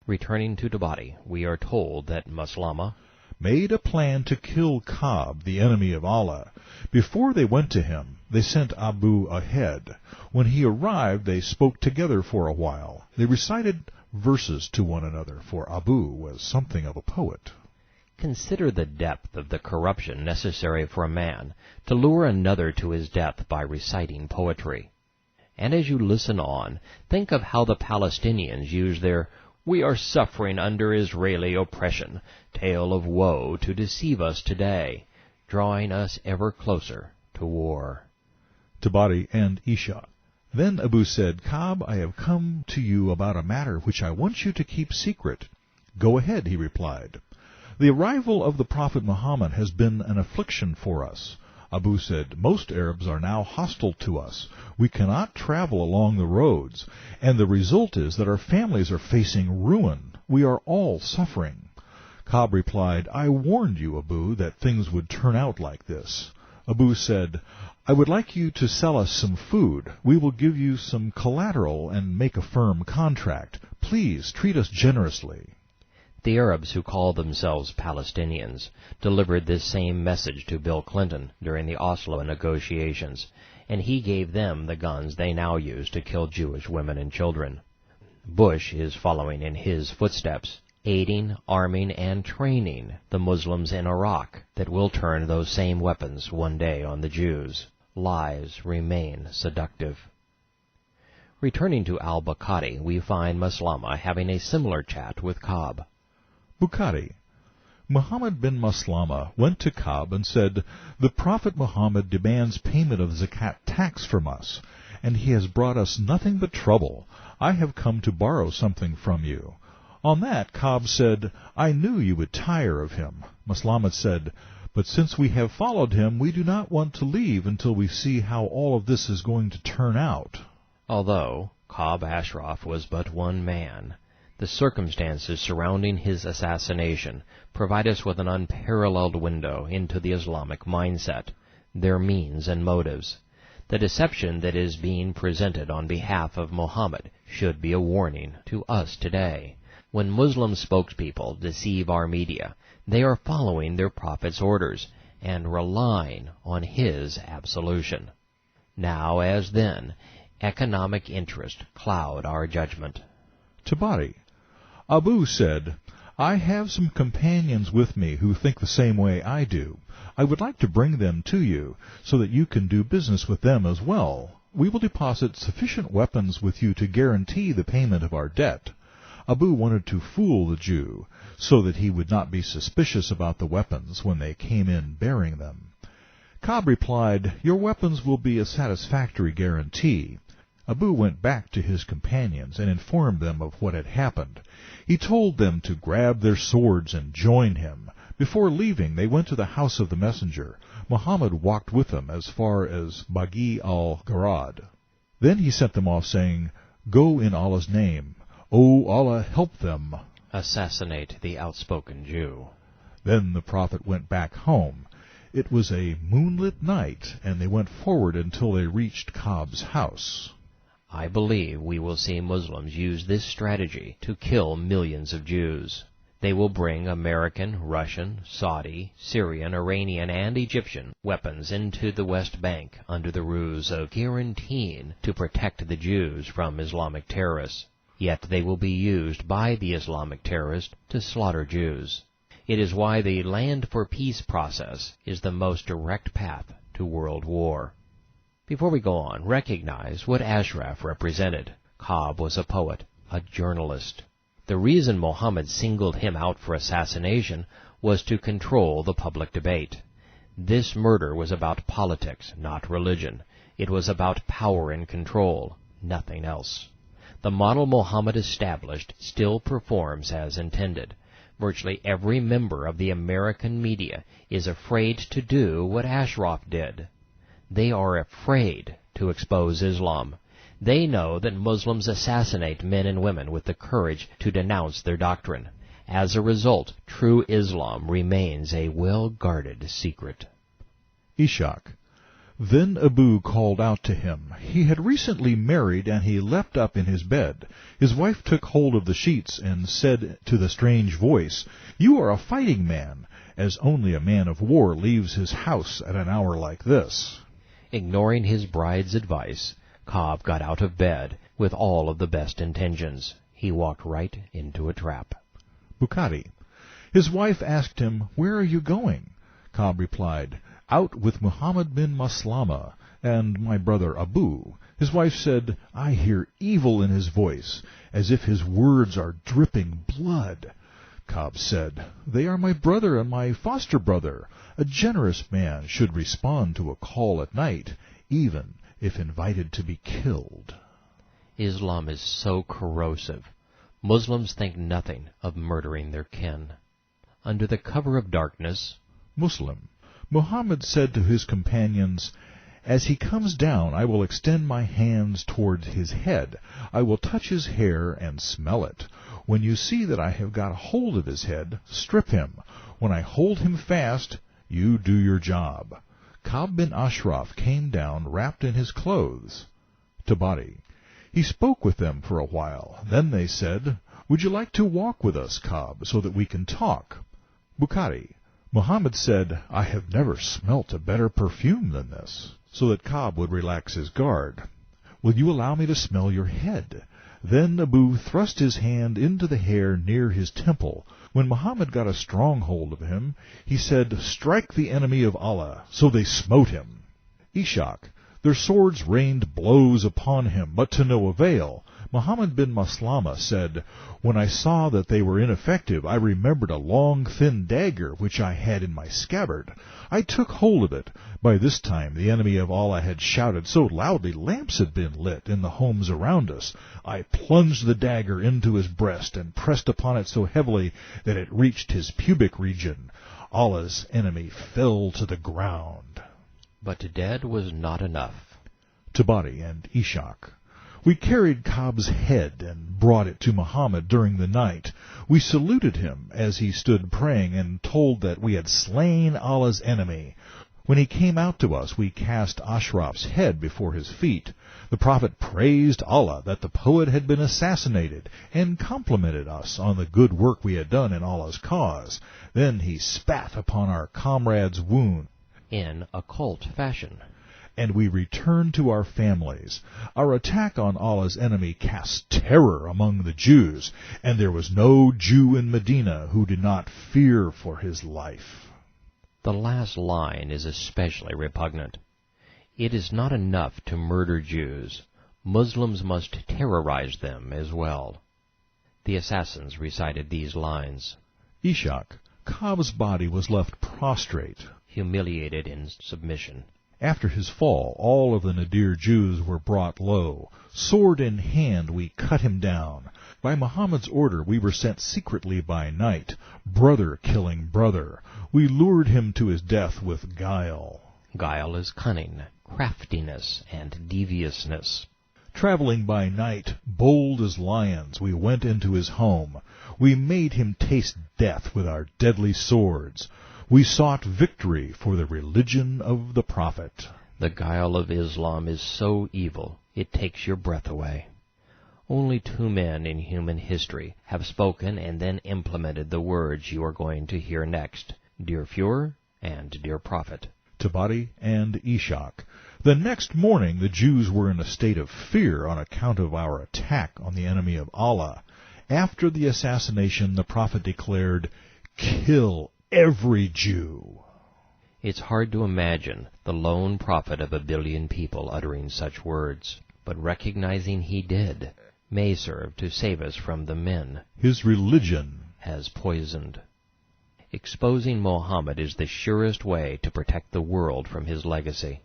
Returning to Tabari, we are told that Maslama made a plan to kill Kab, the enemy of Allah. Before they went to him, they sent Abu ahead. When he arrived, they spoke together for a while. They recited verses to one another, for Abu was something of a poet. Consider the depth of the corruption necessary for a man to lure another to his death by reciting poetry. And as you listen on, think of how the Palestinians use their "we are suffering under Israeli oppression" tale of woe to deceive us today, drawing us ever closer to war. Tabari and Isha. Then Abu said, "Kab, I have come to you about a matter which I want you to keep secret." "Go ahead," he replied. "The arrival of the Prophet Muhammad has been an affliction for us." Abu said, "Most Arabs are now hostile to us. We cannot travel along the roads, and the result is that our families are facing ruin. We are all suffering." Kab replied, "I warned you, Abu, that things would turn out like this." Abu said, "I would like you to sell us some food. We will give you some collateral and make a firm contract. Please treat us generously." The Arabs who call themselves Palestinians delivered this same message to Bill Clinton during the Oslo negotiations, and he gave them the guns they now use to kill Jewish women and children. Bush is following in his footsteps, aiding, arming, and training the Muslims in Iraq that will turn those same weapons one day on the Jews. Lies remain seductive. Returning to al-Bukhari, we find Maslama having a similar chat with Kab. Bukhari. Mohammad bin Maslama went to Kab and said, "The Prophet Muhammad demands payment of zakat tax from us, and he has brought us nothing but trouble. I have come to borrow something from you." On that, Kab said, "I knew you would tire of him." Maslama said, "But since we have followed him, we do not want to leave until we see how all of this is going to turn out." Although Kab bin Ashraf was but one man, the circumstances surrounding his assassination provide us with an unparalleled window into the Islamic mindset, their means and motives. The deception that is being presented on behalf of Muhammad should be a warning to us today. When Muslim spokespeople deceive our media, they are following their prophet's orders and relying on his absolution. Now, as then, economic interest cloud our judgment. Tabari. Abu said, "I have some companions with me who think the same way I do. I would like to bring them to you, so that you can do business with them as well. We will deposit sufficient weapons with you to guarantee the payment of our debt." Abu wanted to fool the Jew, so that he would not be suspicious about the weapons when they came in bearing them. Kab replied, "Your weapons will be a satisfactory guarantee." Abu went back to his companions and informed them of what had happened. He told them to grab their swords and join him. Before leaving, they went to the house of the messenger. Muhammad walked with them as far as Bagi al-Gharad. Then he sent them off, saying, "Go in Allah's name. O Allah, help them." Assassinate the outspoken Jew. Then the Prophet went back home. It was a moonlit night, and they went forward until they reached Kab's house. I believe we will see Muslims use this strategy to kill millions of Jews. They will bring American, Russian, Saudi, Syrian, Iranian, and Egyptian weapons into the West Bank under the ruse of guaranteeing to protect the Jews from Islamic terrorists. Yet they will be used by the Islamic terrorists to slaughter Jews. It is why the Land for Peace process is the most direct path to world war. Before we go on, recognize what Ashraf represented. Kab was a poet, a journalist. The reason Muhammad singled him out for assassination was to control the public debate. This murder was about politics, not religion. It was about power and control, nothing else. The model Muhammad established still performs as intended. Virtually every member of the American media is afraid to do what Ashraf did. They are afraid to expose Islam. They know that Muslims assassinate men and women with the courage to denounce their doctrine. As a result, true Islam remains a well-guarded secret. Ishaq. Then Abu called out to him. He had recently married, and he leapt up in his bed. His wife took hold of the sheets and said to the strange voice, "You are a fighting man, as only a man of war leaves his house at an hour like this." Ignoring his bride's advice, Kab got out of bed with all of the best intentions. He walked right into a trap. Bukhari. His wife asked him, "Where are you going?" Kab replied, "Out with Mohammad bin Maslama and my brother Abu." His wife said, "I hear evil in his voice, as if his words are dripping blood." Kab said, "They are my brother and my foster brother. A generous man should respond to a call at night, even if invited to be killed." Islam is so corrosive. Muslims think nothing of murdering their kin. Under the cover of darkness, Muslim. Muhammad said to his companions, "As he comes down, I will extend my hands toward his head. I will touch his hair and smell it. When you see that I have got hold of his head, strip him. When I hold him fast, you do your job." Kab bin Ashraf came down wrapped in his clothes. Tabari. He spoke with them for a while. Then they said, "Would you like to walk with us, Kab, so that we can talk?" Bukhari. Muhammad said, "I have never smelt a better perfume than this," so that Kab would relax his guard. "Will you allow me to smell your head?" Then Abu thrust his hand into the hair near his temple. When Muhammad got a strong hold of him, he said, "Strike the enemy of Allah." So they smote him. Ishaq. Their swords rained blows upon him, but to no avail. Mohammad bin Maslama said, "When I saw that they were ineffective, I remembered a long, thin dagger which I had in my scabbard. I took hold of it. By this time the enemy of Allah had shouted so loudly lamps had been lit in the homes around us. I plunged the dagger into his breast and pressed upon it so heavily that it reached his pubic region. Allah's enemy fell to the ground." But dead was not enough. Tabari and Ishaq. We carried Kab's head and brought it to Muhammad during the night. We saluted him as he stood praying and told that we had slain Allah's enemy. When he came out to us, we cast Ashraf's head before his feet. The Prophet praised Allah that the poet had been assassinated and complimented us on the good work we had done in Allah's cause. Then he spat upon our comrade's wound in occult fashion, and we returned to our families. Our attack on Allah's enemy cast terror among the Jews, and there was no Jew in Medina who did not fear for his life. The last line is especially repugnant. It is not enough to murder Jews. Muslims must terrorize them as well. The assassins recited these lines. Ishaq. Kab's body was left prostrate, humiliated in submission. After his fall, all of the Nadir Jews were brought low. Sword in hand, we cut him down. By Muhammad's order, we were sent secretly by night, brother killing brother. We lured him to his death with guile. Guile is cunning, craftiness, and deviousness. Traveling by night, bold as lions, we went into his home. We made him taste death with our deadly swords. We sought victory for the religion of the Prophet. The guile of Islam is so evil, it takes your breath away. Only 2 men in human history have spoken and then implemented the words you are going to hear next, Dear Fuhrer and Dear Prophet. Tabari and Ishaq. The next morning the Jews were in a state of fear on account of our attack on the enemy of Allah. After the assassination, the Prophet declared, "Kill every Jew." It's hard to imagine the lone prophet of 1 billion people uttering such words, but recognizing he did may serve to save us from the men his religion has poisoned. Exposing Mohammed is the surest way to protect the world from his legacy.